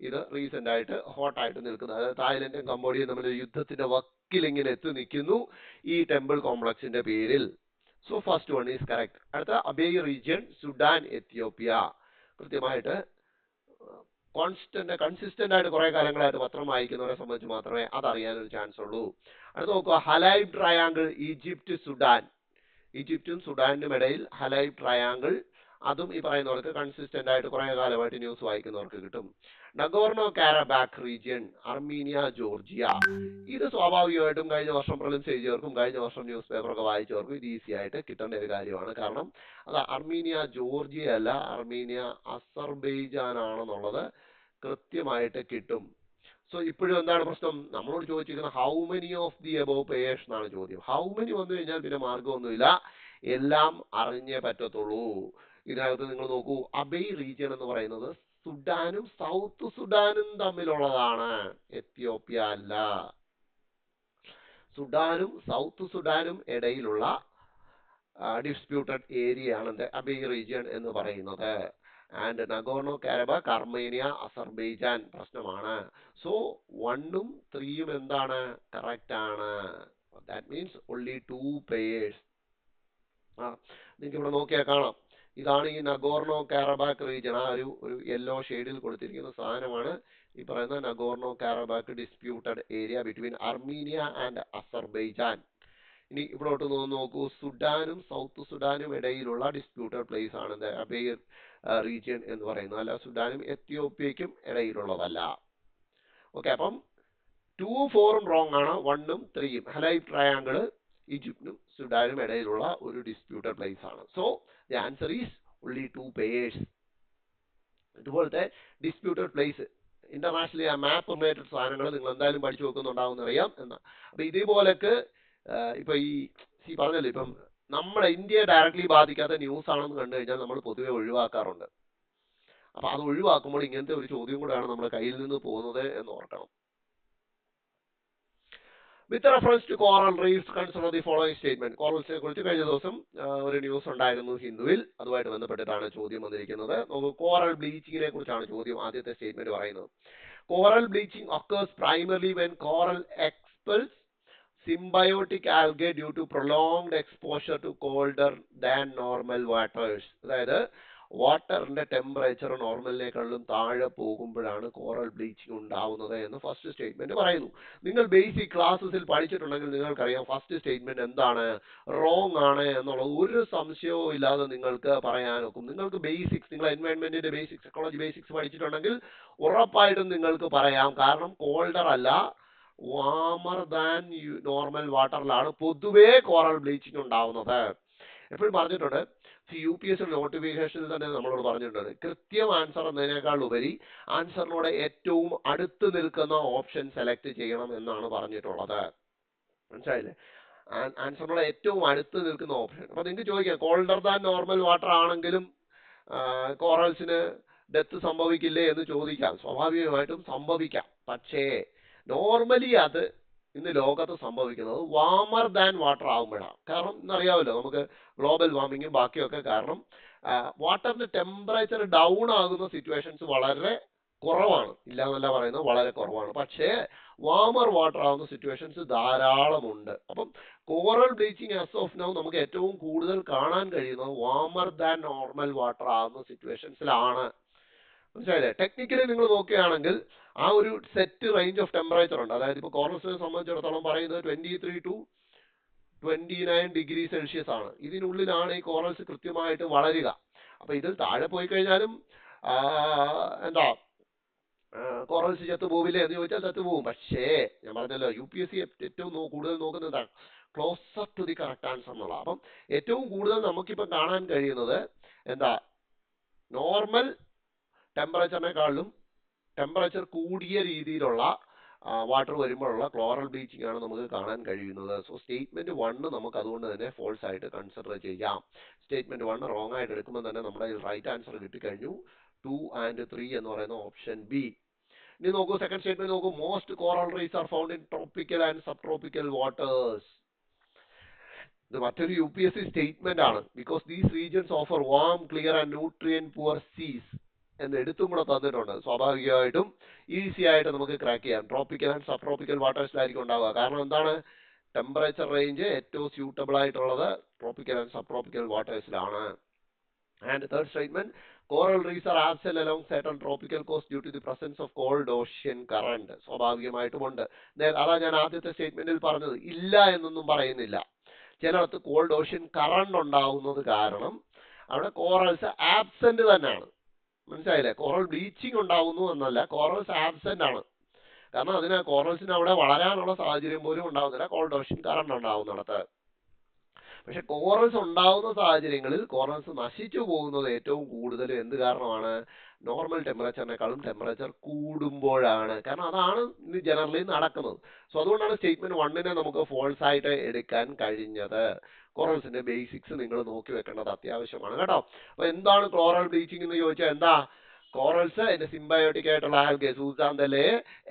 ഇത് റീസെന്റ് ആയിട്ട് ഹോട്ടായിട്ട് നിൽക്കുന്നത്, അതായത് തായ്ലൻഡും കംബോഡിയയും തമ്മിൽ യുദ്ധത്തിന്റെ വക്കിൽ ഇങ്ങനെ എത്തി നിൽക്കുന്നു ഈ ടെമ്പിൾ കോംപ്ലക്സിന്റെ പേരിൽ. So first one is correct. അടുത്ത അബേയ് റീജിയൻ, സുഡാൻ, എത്യോപ്യ. കൃത്യമായിട്ട് കൺസിസ്റ്റന്റ് ആയിട്ട് കുറെ കാലങ്ങളായിട്ട് പത്രം വായിക്കുന്നവരെ സംബന്ധിച്ച് മാത്രമേ അതറിയാനൊരു ചാൻസ് ഉള്ളൂ. അടുത്ത് നോക്കുക, ഹലൈബ് ട്രയാങ്കിൾ, ഈജിപ്റ്റ്, സുഡാൻ. ഈജിപ്റ്റും സുഡാനും ഇടയിൽ ഹലൈബ് ട്രയാങ്കിൾ, അതും ഈ പറയുന്നവർക്ക് കൺസിസ്റ്റന്റ് ആയിട്ട് കുറെ കാലമായിട്ട് ന്യൂസ് വായിക്കുന്നവർക്ക് കിട്ടും. Nagorno Karabakh region, Armenia, Georgia. ഇത് സ്വാഭാവികമായിട്ടും കഴിഞ്ഞ വർഷം പ്രിലിംസ് എഴുതിയവർക്കും കഴിഞ്ഞ വർഷം ന്യൂസ് പേപ്പറൊക്കെ വായിച്ചവർക്കും ഇത് ഈസി ആയിട്ട് കിട്ടേണ്ട ഒരു കാര്യമാണ്. കാരണം അത് അർമീനിയ ജോർജിയ അല്ല, അർമീനിയ അസർബൈജാൻ ആണെന്നുള്ളത് കൃത്യമായിട്ട് കിട്ടും. സോ ഇപ്പോഴും എന്താണ് പ്രശ്നം? നമ്മളോട് ചോദിച്ചിരിക്കുന്നത് how many of the above payers എന്നാണ് ചോദ്യം. ഹൗ മെനി വന്നു കഴിഞ്ഞാൽ പിന്നെ മാർഗമൊന്നുമില്ല, എല്ലാം അറിഞ്ഞേ പറ്റത്തുള്ളൂ. ഇതിനകത്ത് നിങ്ങൾ നോക്കൂ, അബേയ് റീജിയൻ എന്ന് പറയുന്നത് സുഡാനും സൗത്ത് സുഡാനും തമ്മിലുള്ളതാണ്, എത്യോപ്യ അല്ല. സുഡാനും സൗത്ത് സുഡാനും ഇടയിലുള്ള ഡിസ്പ്യൂട്ടഡ് ഏരിയ ആണ് അബേയ് റീജിയൻ എന്ന് പറയുന്നത്. ആൻഡ് നഗോർണോ കാരബാക്ക്, അർമേനിയ, അസർബൈജാൻ പ്രശ്നമാണ്. സോ 1ഉം 3ഉം എന്താണ്? കറക്റ്റ് ആണ്. That means only 2 payers. നിങ്ങൾക്ക് ഇവിടെ നോക്കിയാൽ കാണാം, ഇതാണ് ഈ നഗോർണോ കാരബാക്ക് റീജിയൻ. ആ ഒരു യെല്ലോ ഷെയ്ഡിൽ കൊടുത്തിരിക്കുന്ന സാധനമാണ് ഈ പറയുന്ന Nagorno Karabakh disputed area between Armenia and Azerbaijan. ഇനി ഇവിടോട്ട് നോക്കൂ, സുഡാനും സൗത്ത് സുഡാനും ഇടയിലുള്ള ഡിസ്പ്യൂട്ടഡ് പ്ലേസ് ആണ് അബേയ് റീജിയൻ എന്ന് പറയുന്നത്, അല്ല സുഡാനും എത്യോപ്യയ്ക്കും ഇടയിലുള്ളതല്ല. ഓക്കെ, അപ്പം 2ഉം 4ഉം റോങ് ആണ്, 1ഉം 3ഉം. ഹലൈബ് ട്രയാങ്കിൾ ഈജിപ്തിനും സുഡാനും ഇടയിലുള്ള ഒരു ഡിസ്പ്യൂട്ടഡ് പ്ലേസ് ആണ്. So the answer is only 2 payers. ഇതുപോലത്തെ ഡിസ്പ്യൂട്ടഡ് പ്ലേസ് ഇന്റർനാഷണലി ആ മാപ്പ് റിലേറ്റഡ് സാധനങ്ങൾ നിങ്ങൾ എന്തായാലും പഠിച്ചു വെക്കുന്നുണ്ടാവും അറിയാം എന്നാ. അപ്പൊ ഇതേപോലൊക്കെ ഇപ്പൊ ഈ പറഞ്ഞല്ലോ, ഇപ്പം നമ്മുടെ ഇന്ത്യയെ ഡയറക്ട്ലി ബാധിക്കാത്ത ന്യൂസ് ആണെന്ന് കണ്ടു കഴിഞ്ഞാൽ നമ്മൾ പൊതുവെ ഒഴിവാക്കാറുണ്ട്. അപ്പൊ അത് ഒഴിവാക്കുമ്പോൾ ഇങ്ങനത്തെ ഒരു ചോദ്യം കൂടെയാണ് നമ്മുടെ കയ്യിൽ നിന്ന് പോകുന്നത് എന്ന് ഓർക്കണം. With reference to coral reefs consider the following statement. കോറൽസിനെ കുറിച്ച് കഴിഞ്ഞ ദിവസം ഒരു ന്യൂസ് ഉണ്ടായിരുന്നു ഹിന്ദുവിൽ, അതുമായിട്ട് ബന്ധപ്പെട്ടിട്ടാണ് ചോദ്യം വന്നിരിക്കുന്നത്. കോറൽ ബ്ലീച്ചിങ്ങിനെ കുറിച്ചാണ് ചോദ്യം. ആദ്യത്തെ സ്റ്റേറ്റ്മെന്റ് പറയുന്നത്, coral bleaching occurs primarily when coral expels symbiotic algae due to prolonged exposure to colder than normal waters. അതായത് വാട്ടറിന്റെ ടെമ്പറേച്ചർ നോർമലിനേക്കാളും താഴെ പോകുമ്പോഴാണ് കോറൽ ബ്ലീച്ചിങ് ഉണ്ടാവുന്നത് എന്ന് ഫസ്റ്റ് സ്റ്റേറ്റ്മെന്റ് പറയുന്നു. നിങ്ങൾ ബേസിക് ക്ലാസ്സസിൽ പഠിച്ചിട്ടുണ്ടെങ്കിൽ നിങ്ങൾക്കറിയാം ഫസ്റ്റ് സ്റ്റേറ്റ്മെന്റ് എന്താണ്, റോങ് ആണ് എന്നുള്ളത് ഒരു സംശയവും ഇല്ലാതെ നിങ്ങൾക്ക് പറയാനൊക്കും. നിങ്ങൾക്ക് ബേസിക്സ്, നിങ്ങൾ എൻവയോൺമെന്റിന്റെ ബേസിക്സ്, എക്കോളജി ബേസിക്സ് പഠിച്ചിട്ടുണ്ടെങ്കിൽ ഉറപ്പായിട്ടും നിങ്ങൾക്ക് പറയാം. കാരണം കോൾഡർ അല്ല, വാമർ ദാൻ നോർമൽ വാട്ടറിലാണ് പൊതുവേ കോറൽ ബ്ലീച്ചിങ് ഉണ്ടാവുന്നത്. എപ്പോഴും പറഞ്ഞിട്ടുണ്ട്, UPSC നോട്ടിഫിക്കേഷനിൽ തന്നെ നമ്മളോട് പറഞ്ഞിട്ടുണ്ട്, കൃത്യം ആൻസർ എന്നതിനേക്കാൾ ഉപരി ആൻസറിനോട് ഏറ്റവും അടുത്ത് നിൽക്കുന്ന ഓപ്ഷൻ സെലക്ട് ചെയ്യണം എന്നാണ് പറഞ്ഞിട്ടുള്ളത്. മനസ്സിലായില്ലേ? ആൻസറിനോട് ഏറ്റവും അടുത്ത് നിൽക്കുന്ന ഓപ്ഷൻ. അപ്പൊ നിങ്ങൾക്ക് ചോദിക്കാം, കോൾഡർ ദാൻ നോർമൽ വാട്ടർ ആണെങ്കിലും കോറൽസിന് ഡെത്ത് സംഭവിക്കില്ലേ എന്ന് ചോദിക്കാം. സ്വാഭാവികമായിട്ടും സംഭവിക്കാം. പക്ഷേ നോർമലി അത് ഇന്ന് ലോകത്ത് സംഭവിക്കുന്നത് വാമർ ദാൻ വാട്ടർ ആകുമ്പോഴാണ്. കാരണം ഇന്നറിയാമല്ലോ നമുക്ക് ഗ്ലോബൽ വാർമിങ്ങും ബാക്കിയൊക്കെ കാരണം വാട്ടറിന്റെ ടെമ്പറേച്ചർ ഡൗൺ ആകുന്ന സിറ്റുവേഷൻസ് വളരെ കുറവാണ്. ഇല്ല എന്നല്ല പറയുന്നത്, വളരെ കുറവാണ്. പക്ഷേ വാമർ വാട്ടർ ആകുന്ന സിറ്റുവേഷൻസ് ധാരാളമുണ്ട്. അപ്പം coral bleaching as of now നമുക്ക് ഏറ്റവും കൂടുതൽ കാണാൻ കഴിയുന്നത് വാമർ ദാൻ നോർമൽ വാട്ടർ ആകുന്ന സിറ്റുവേഷൻസിലാണ്. മനസ്സിലായില്ലേ? ടെക്നിക്കലി നിങ്ങൾ നോക്കുകയാണെങ്കിൽ ആ ഒരു സെറ്റ് റേഞ്ച് ഓഫ് ടെമ്പറേച്ചർ ഉണ്ട്. അതായത് ഇപ്പോൾ കോറൽസിനെ സംബന്ധിച്ചിടത്തോളം പറയുന്നത് 23 to 29 ഡിഗ്രി സെൽഷ്യസ് ആണ്. ഇതിനുള്ളിലാണ് ഈ കോറൽസ് കൃത്യമായിട്ട് വളരുക. അപ്പൊ ഇതിൽ താഴെ പോയി കഴിഞ്ഞാലും എന്താ കോറൽസ് ചത്തു പോവില്ലേ എന്ന് ചോദിച്ചാൽ ചത്തു പോകും. പക്ഷേ ഞാൻ പറഞ്ഞല്ലോ UPSC ഏറ്റവും കൂടുതൽ നോക്കുന്നത് closer to the correct answer എന്നുള്ള. അപ്പം ഏറ്റവും കൂടുതൽ നമുക്കിപ്പോൾ കാണാൻ കഴിയുന്നത് എന്താ, നോർമൽ ടെമ്പറേച്ചറിനെക്കാളും ടെമ്പറേച്ചർ കൂടിയ രീതിയിലുള്ള വാട്ടർ വരുമ്പോഴുള്ള ക്ലോറൽ ബ്ലീച്ചിങ് ആണ് നമുക്ക് കാണാൻ കഴിയുന്നത്. സോ സ്റ്റേറ്റ്മെന്റ് 1 നമുക്ക് അതുകൊണ്ട് തന്നെ ഫോൾസ് ആയിട്ട് കൺസിഡർ ചെയ്യാം. സ്റ്റേറ്റ്മെന്റ് 1 റോങ് ആയിട്ട് എടുക്കുമ്പോൾ തന്നെ നമ്മുടെ റൈറ്റ് ആൻസർ കിട്ടിക്കഴിഞ്ഞു. 2 and 3 എന്ന് പറയുന്ന ഓപ്ഷൻ ബി. ഇനി നോക്കൂ, സെക്കൻഡ് സ്റ്റേറ്റ്മെന്റ് നോക്കൂ. Most coral reefs are found in tropical and sub tropical waters. ഇത് മറ്റൊരു UPSC സ്റ്റേറ്റ്മെന്റ് ആണ്. Because these regions offer warm, clear and nutrient poor seas എന്ന് എടുത്തും കൂടെ തന്നിട്ടുണ്ട്. സ്വാഭാവികമായിട്ടും ഈസി ആയിട്ട് നമുക്ക് ക്രാക്ക് ചെയ്യാം. ട്രോപ്പിക്കൽ ആൻഡ് സബ് ട്രോപ്പിക്കൽ വാട്ടേഴ്സിലായിരിക്കും ഉണ്ടാവുക. കാരണം എന്താണ്, ടെമ്പറേച്ചർ റേഞ്ച് ഏറ്റവും സ്യൂട്ടബിൾ ആയിട്ടുള്ളത് ട്രോപ്പിക്കൽ ആൻഡ് സബ് ട്രോപ്പിക്കൽ വാട്ടേഴ്സിലാണ്. And third statement, coral reefs are absent along certain tropical coasts due to the presence of cold ocean current. സ്വാഭാവികമായിട്ടുമുണ്ട്. അതാ ഞാൻ ആദ്യത്തെ സ്റ്റേറ്റ്മെന്റിൽ പറഞ്ഞത്, ഇല്ല എന്നൊന്നും പറയുന്നില്ല. ചിലയിടത്ത് കോൾഡ് ഓഷ്യൻ കറണ്ട് ഉണ്ടാവുന്നത് കാരണം അവിടെ കോറൽസ് ആബ്സെന്റ് തന്നെയാണ്. മനസ്സിലായില്ലേ? കോറൽ ബ്ലീച്ചിങ് ഉണ്ടാവുന്നു എന്നല്ല, കോറൽസ് ആബ്സെന്റ് ആണ്. കാരണം അതിന് കോറൽസിന് അവിടെ വളരാനുള്ള സാഹചര്യം പോലും ഉണ്ടാവുന്നില്ല കോൾഡ് ഓഷ്യൻ കറണ്ട് ഉണ്ടാവുന്നിടത്ത്. പക്ഷെ കോറൽസ് ഉണ്ടാവുന്ന സാഹചര്യങ്ങളിൽ കോറൽസ് നശിച്ചു പോകുന്നത് ഏറ്റവും കൂടുതൽ എന്ത് കാരണമാണ്? നോർമൽ ടെമ്പറേച്ചറിനേക്കാളും ടെമ്പറേച്ചർ കൂടുമ്പോഴാണ്. കാരണം അതാണ് ഇന്ന് ജനറലി നടക്കുന്നത്. സോ അതുകൊണ്ടാണ് സ്റ്റേറ്റ്മെന്റ് 1 നമുക്ക് ഫോൾസ് ആയിട്ട് എടുക്കാൻ കഴിഞ്ഞത്. കോറൽസിന്റെ ബേസിക്സ് നിങ്ങൾ നോക്കി വെക്കേണ്ടത് അത്യാവശ്യമാണ് കേട്ടോ. അപ്പൊ എന്താണ് കോറൽ ബ്ലീച്ചിങ് എന്ന് ചോദിച്ചാൽ എന്താ? കോറൽസ് അതിന്റെ സിംബയോട്ടിക് ആയിട്ടുള്ള ആൽഗെ സൂസാന്തലെ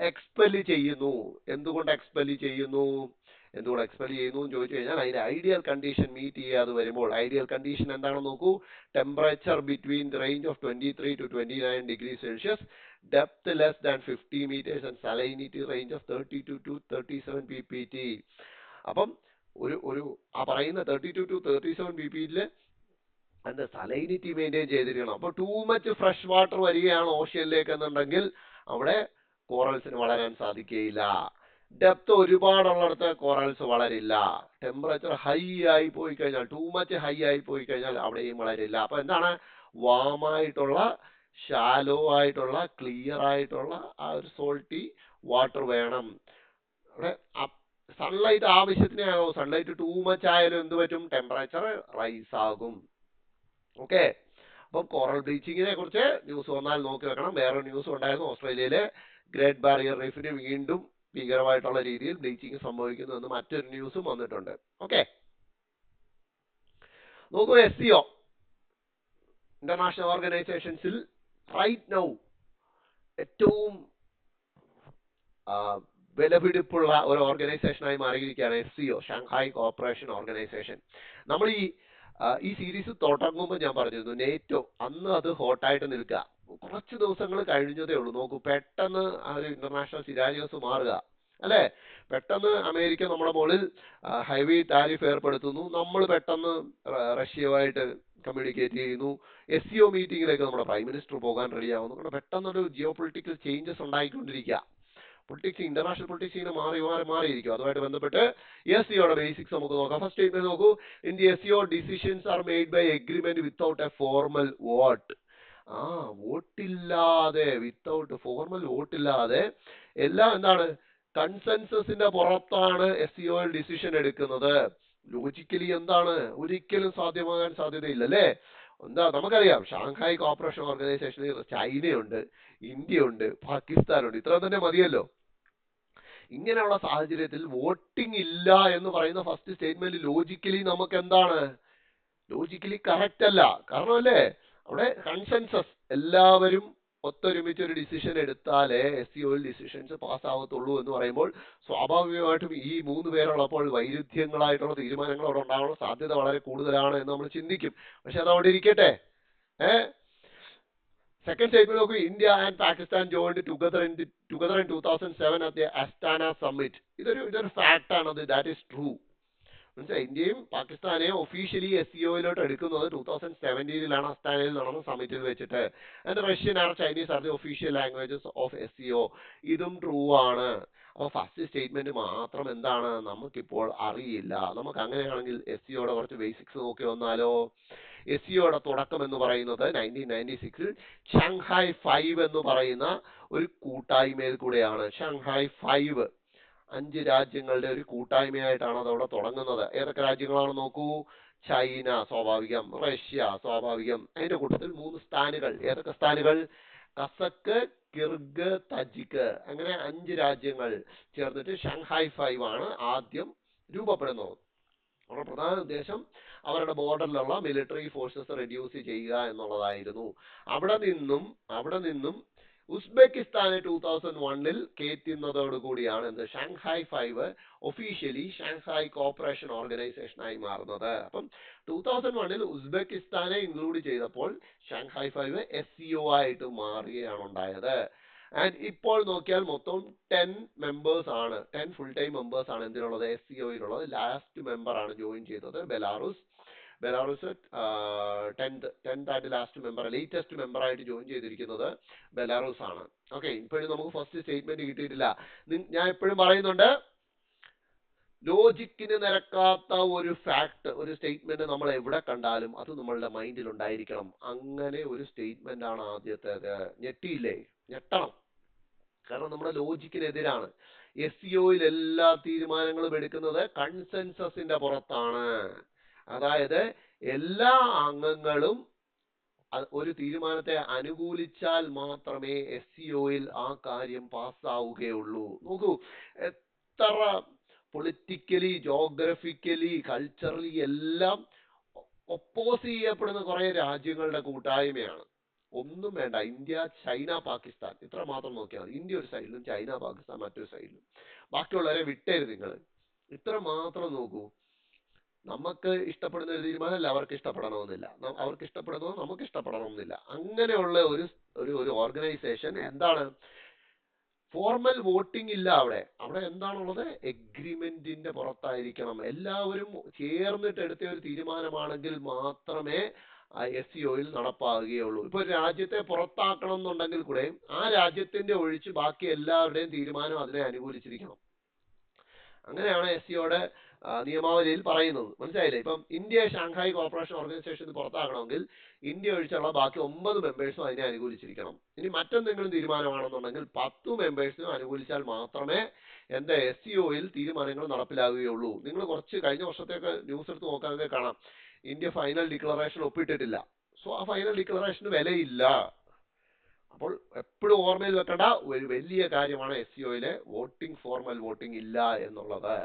എക്സ്പെല് ചെയ്യുന്നു. എന്തുകൊണ്ട് എക്സ്പെല് ചെയ്യുന്നു എന്ന് ചോദിച്ചു കഴിഞ്ഞാൽ അതിന്റെ ഐഡിയൽ കണ്ടീഷൻ മീറ്റ് ചെയ്യാതെ വരുമ്പോൾ, ഐഡിയൽ കണ്ടീഷൻ എന്താണെന്ന് നോക്കൂ. Temperature between the range of 23 to 29 degree Celsius, depth less than 50 meters and salinity range of 32 to 37 ppt. അപ്പം ഒരു ആ പറയുന്ന 32 to 37 ppt അതിന്റെ സലൈനിറ്റി മെയിൻറ്റെയിൻ ചെയ്തിരിക്കണം. അപ്പൊ ടൂ മച്ച് ഫ്രഷ് വാട്ടർ വരികയാണ് ഓഷ്യനിലേക്ക് എന്നുണ്ടെങ്കിൽ അവിടെ കോറൽസിന് വളരാൻ സാധിക്കുകയില്ല. ഡെപ്ത് ഒരുപാടുള്ളിടത്ത് കോറൽസ് വളരില്ല. ടെമ്പറേച്ചർ ഹൈ ആയി പോയി കഴിഞ്ഞാൽ, ടൂ മച്ച് ഹൈ ആയി പോയി കഴിഞ്ഞാൽ അവിടെയും വളരില്ല. അപ്പൊ എന്താണ്, വാമായിട്ടുള്ള ഷാലോ ആയിട്ടുള്ള ക്ലിയർ ആയിട്ടുള്ള ആ ഒരു സോൾട്ടി വാട്ടർ വേണം. അവിടെ സൺലൈറ്റ് ആവശ്യത്തിനേ ആകും. സൺലൈറ്റ് ടൂ മച്ച് ആയാലും എന്ത് പറ്റും? ടെമ്പറേച്ചർ റൈസ് ആകും. ഓക്കെ. അപ്പം കോറൽ ബ്ലീച്ചിങ്ങിനെ കുറിച്ച് ന്യൂസ് വന്നാൽ നോക്കി വെക്കണം. വേറെ ന്യൂസ് ഉണ്ടായിരുന്നു, ഓസ്ട്രേലിയയിലെ ഗ്രേറ്റ് ബാരിയർ റീഫിന് വീണ്ടും ഭീകരമായിട്ടുള്ള രീതിയിൽ ബ്ലീച്ചിങ് സംഭവിക്കുന്നു എന്ന് മറ്റൊരു ന്യൂസും വന്നിട്ടുണ്ട്. ഓക്കെ, നോക്കൂ. SCO ഇന്റർനാഷണൽ ഓർഗനൈസേഷൻസിൽ റൈറ്റ് നൗ ഏറ്റവും വിലപിടിപ്പുള്ള ഒരു ഓർഗനൈസേഷനായി മാറിയിരിക്കുകയാണ് SCO, ഷാങ്ഹായ് കോഓപ്പറേഷൻ ഓർഗനൈസേഷൻ. നമ്മൾ ഈ സീരീസ് തുടങ്ങുമ്പോൾ ഞാൻ പറഞ്ഞിരുന്നു നേറ്റോ, അന്ന് അത് ഹോട്ടായിട്ട് നിൽക്കുക. കുറച്ച് ദിവസങ്ങൾ കഴിഞ്ഞതേ ഉള്ളൂ. നോക്കൂ, പെട്ടെന്ന് ആ ഒരു ഇന്റർനാഷണൽ സിനാരിയോസ് മാറുക അല്ലെ. പെട്ടെന്ന് അമേരിക്ക നമ്മുടെ മുകളിൽ ഹെവി ടാരിഫ് ഏർപ്പെടുത്തുന്നു. നമ്മൾ പെട്ടെന്ന് റഷ്യയുമായിട്ട് കമ്മ്യൂണിക്കേറ്റ് ചെയ്യുന്നു. SCO മീറ്റിംഗിലേക്ക് നമ്മുടെ പ്രൈം മിനിസ്റ്റർ പോകാൻ റെഡിയാവുന്നു. പെട്ടെന്നൊരു ജിയോ പൊളിറ്റിക്കൽ ചേഞ്ചസ് ഉണ്ടായിക്കൊണ്ടിരിക്കുക. പൊളിറ്റിക്സ്, ഇന്റർനാഷണൽ പൊളിറ്റിക്സ് ഇങ്ങനെ മാറിയിരിക്കും. അതുമായിട്ട് ബന്ധപ്പെട്ട് SCOയുടെ ബേസിക്സ് നമുക്ക് നോക്കാം. ഫസ്റ്റ് സ്റ്റേറ്റ്മെന്റ് നോക്കൂ. In the SCO decisions are made by agreement without a formal vote. വോട്ടില്ലാതെ, വിത്തൗട്ട് ഫോർമൽ വോട്ടില്ലാതെ എല്ലാം എന്താണ്, കൺസെൻസസിന്റെ പുറത്താണ് SCOയിൽ ഡിസിഷൻ എടുക്കുന്നത്. ലോജിക്കലി എന്താണ്, ഒരിക്കലും സാധ്യമാകാൻ സാധ്യതയില്ല അല്ലേ. എന്താ, നമുക്കറിയാം ഷാങ്ഹായ് കോഓപ്പറേഷൻ ഓർഗനൈസേഷനിൽ ചൈനയുണ്ട്, ഇന്ത്യയുണ്ട്, പാകിസ്ഥാനുണ്ട്. ഇത്ര തന്നെ മതിയല്ലോ. ഇങ്ങനെയുള്ള സാഹചര്യത്തിൽ വോട്ടിംഗ് ഇല്ല എന്ന് പറയുന്ന ഫസ്റ്റ് സ്റ്റേറ്റ്മെന്റ് ലോജിക്കലി നമുക്ക് എന്താണ്, ലോജിക്കലി കറക്റ്റ് അല്ല. കാരണം അല്ലേ, അവിടെ കൺസെൻസസ്, എല്ലാവരും ഒത്തൊരുമിച്ച് ഒരു ഡിസിഷൻ എടുത്താലേ SCOയിൽ ഡിസിഷൻസ് പാസ്സാവത്തുള്ളൂ എന്ന് പറയുമ്പോൾ സ്വാഭാവികമായിട്ടും ഈ 3 പേരുള്ളപ്പോൾ വൈരുദ്ധ്യങ്ങളായിട്ടുള്ള തീരുമാനങ്ങൾ അവിടെ ഉണ്ടാകാനുള്ള സാധ്യത വളരെ കൂടുതലാണ് എന്ന് നമ്മൾ ചിന്തിക്കും. പക്ഷെ അത് അവിടെ ഇരിക്കട്ടെ. സെക്കൻഡ് സ്റ്റേറ്റ്മെന്റ് നോക്കൂ. India and Pakistan joined together in 2007 at the Asthana summit. ഇതൊരു ഫാക്ട് ആണ്. That is true. മനസ്സിലായി. ഇന്ത്യയും പാകിസ്ഥാനെയും ഒഫീഷ്യലി SCOയിലോട്ട് എടുക്കുന്നത് 2017 അസ്താനയിൽ നടന്ന സമ്മിറ്റിൽ വെച്ചിട്ട്. And Russian and Chinese are the official languages of SCO. ഇതും ട്രൂ ആണ്. അപ്പോൾ ഫസ്റ്റ് സ്റ്റേറ്റ്മെന്റ് മാത്രം എന്താണ് നമുക്കിപ്പോൾ അറിയില്ല. നമുക്ക് അങ്ങനെയാണെങ്കിൽ SEOയുടെ കുറച്ച് ബേസിക്സ് നോക്കി വന്നാലോ. SEOയുടെ തുടക്കം എന്ന് പറയുന്നത് 1996 ഷാങ്ഹായ് 5 എന്ന് പറയുന്ന ഒരു കൂട്ടായ്മയിൽ കൂടെയാണ്. ഷാങ്ഹായ് 5 5 രാജ്യങ്ങളുടെ ഒരു കൂട്ടായ്മയായിട്ടാണ് അതവിടെ തുടങ്ങുന്നത്. ഏതൊക്കെ രാജ്യങ്ങളാണ് നോക്കൂ. ചൈന സ്വാഭാവികം, റഷ്യ സ്വാഭാവികം, അതിന്റെ കൂട്ടത്തിൽ 3 സ്ഥാനുകൾ. ഏതൊക്കെ സ്ഥാനുകൾ? കസക്ക്, കിർഗ്, തജിക്ക്, അങ്ങനെ 5 രാജ്യങ്ങൾ ചേർന്നിട്ട് ഷാങ്ഹായ് 5 ആണ് ആദ്യം രൂപപ്പെടുന്നത്. അവരുടെ പ്രധാന ഉദ്ദേശം അവരുടെ ബോർഡറിലുള്ള മിലിറ്ററി ഫോഴ്സസ് റെഡ്യൂസ് ചെയ്യുക എന്നുള്ളതായിരുന്നു. അവിടെ നിന്നും ഉസ്ബെക്കിസ്ഥാനെ 2001 കയറ്റുന്നതോടുകൂടിയാണ് എന്ത് Shanghai 5 officially Shanghai corporation organisation ആയി മാറുന്നത്. അപ്പം 2001 ഉസ്ബെക്കിസ്ഥാനെ ഇൻക്ലൂഡ് ചെയ്തപ്പോൾ ഷാങ്ഹായ് 5 SEO ആയിട്ട് മാറുകയാണ് ഉണ്ടായത്. ആൻഡ് ഇപ്പോൾ നോക്കിയാൽ മൊത്തം 10 മെമ്പേഴ്സ് ആണ്, 10 ഫുൾ ടൈം മെമ്പേഴ്സ് ആണ് എന്തിനുള്ളത്? SEOയിലുള്ളത്. ലാസ്റ്റ് മെമ്പർ ആണ് ജോയിൻ ചെയ്തത് ബെലാറൂസ് 10th ആയിട്ട് ലാസ്റ്റ് മെമ്പർ, ലേറ്റസ്റ്റ് മെമ്പർ ആയിട്ട് ജോയിൻ ചെയ്തിരിക്കുന്നത് ബെലാറൂസ് ആണ്. ഓക്കെ, ഇപ്പോഴും നമുക്ക് ഫസ്റ്റ് സ്റ്റേറ്റ്മെന്റ് കിട്ടിയിട്ടില്ല. ഞാൻ എപ്പോഴും പറയുന്നുണ്ട്, ലോജിക്കിന് നിരക്കാത്ത ഒരു ഫാക്ട്, ഒരു സ്റ്റേറ്റ്മെന്റ് നമ്മൾ എവിടെ കണ്ടാലും അത് നമ്മളുടെ മൈൻഡിൽ ഉണ്ടായിരിക്കണം. അങ്ങനെ ഒരു സ്റ്റേറ്റ്മെന്റ് ആണ് ആദ്യത്തേത്. ഞെട്ടിയില്ലേ? ഞെട്ടണം. കാരണം നമ്മുടെ ലോജിക്കിനെതിരാണ്. SEOയിൽ എല്ലാ തീരുമാനങ്ങളും എടുക്കുന്നത് കൺസെൻസസിന്റെ പുറത്താണ്. അതായത് എല്ലാ അംഗങ്ങളും ഒരു തീരുമാനത്തെ അനുകൂലിച്ചാൽ മാത്രമേ SEOയിൽ ആ കാര്യം പാസ്സാവുകയുള്ളൂ. നോക്കൂ, എത്ര പൊളിറ്റിക്കലി, ജോഗ്രഫിക്കലി, കൾച്ചറലി എല്ലാം ഒപ്പോസ് ചെയ്യപ്പെടുന്ന കുറെ രാജ്യങ്ങളുടെ കൂട്ടായ്മയാണ്. ഒന്നും വേണ്ട, ഇന്ത്യ, ചൈന, പാകിസ്ഥാൻ, ഇത്ര മാത്രം നോക്കിയാൽ മതി. ഇന്ത്യ ഒരു സൈഡിലും ചൈന, പാകിസ്ഥാൻ മറ്റൊരു സൈഡിലും. ബാക്കിയുള്ളവരെ വിട്ടേര് നിങ്ങൾ. ഇത്ര മാത്രം നോക്കൂ. നമുക്ക് ഇഷ്ടപ്പെടുന്ന ഒരു തീരുമാനമല്ല അവർക്ക് ഇഷ്ടപ്പെടണമെന്നില്ല, അവർക്ക് ഇഷ്ടപ്പെടുന്നത് നമുക്ക് ഇഷ്ടപ്പെടണമെന്നില്ല. അങ്ങനെയുള്ള ഒരു ഓർഗനൈസേഷൻ എന്താണ്? ഫോർമൽ വോട്ടിംഗ് ഇല്ല അവിടെ എന്താണുള്ളത്? എഗ്രിമെന്റിന്റെ പുറത്തായിരിക്കണം. എല്ലാവരും ചേർന്നിട്ട് എടുത്ത ഒരു തീരുമാനമാണെങ്കിൽ മാത്രമേ SEOയിൽ നടപ്പാകുകയുള്ളൂ. ഇപ്പൊ രാജ്യത്തെ പുറത്താക്കണം എന്നുണ്ടെങ്കിൽ കൂടെ ആ രാജ്യത്തിന്റെ ഒഴിച്ച് ബാക്കി എല്ലാവരുടെയും തീരുമാനം അതിനെ അനുകൂലിച്ചിരിക്കണം. അങ്ങനെയാണ് SEOയുടെ നിയമാവലിയിൽ പറയുന്നത്. മനസ്സിലായില്ലേ? ഇപ്പം ഇന്ത്യ ഷാങ്ഹായ് കോർപ്പറേഷൻ ഓർഗനൈസേഷൻ പുറത്താക്കണമെങ്കിൽ ഇന്ത്യ ഒഴിച്ചുള്ള ബാക്കി 9 മെമ്പേഴ്സും അതിനെ അനുകൂലിച്ചിരിക്കണം. ഇനി മറ്റെന്തെങ്കിലും തീരുമാനമാണെന്നുണ്ടെങ്കിൽ 10 മെമ്പേഴ്സിനും അനുകൂലിച്ചാൽ മാത്രമേ എന്താ SEOയിൽ തീരുമാനങ്ങൾ നടപ്പിലാകുകയുള്ളൂ. നിങ്ങൾ കുറച്ച് കഴിഞ്ഞ വർഷത്തേക്ക് ന്യൂസ് എടുത്ത് നോക്കാതെ കാണാം, ഇന്ത്യ ഫൈനൽ ഡിക്ലറേഷൻ ഒപ്പിട്ടിട്ടില്ല. സോ ആ ഫൈനൽ ഡിക്ലറേഷന് വിലയില്ല. അപ്പോൾ എപ്പോഴും ഓർമ്മയിൽ വെക്കേണ്ട ഒരു വലിയ കാര്യമാണ് SEOയിലെ വോട്ടിംഗ്, ഫോർമൽ വോട്ടിംഗ് ഇല്ല എന്നുള്ളത്.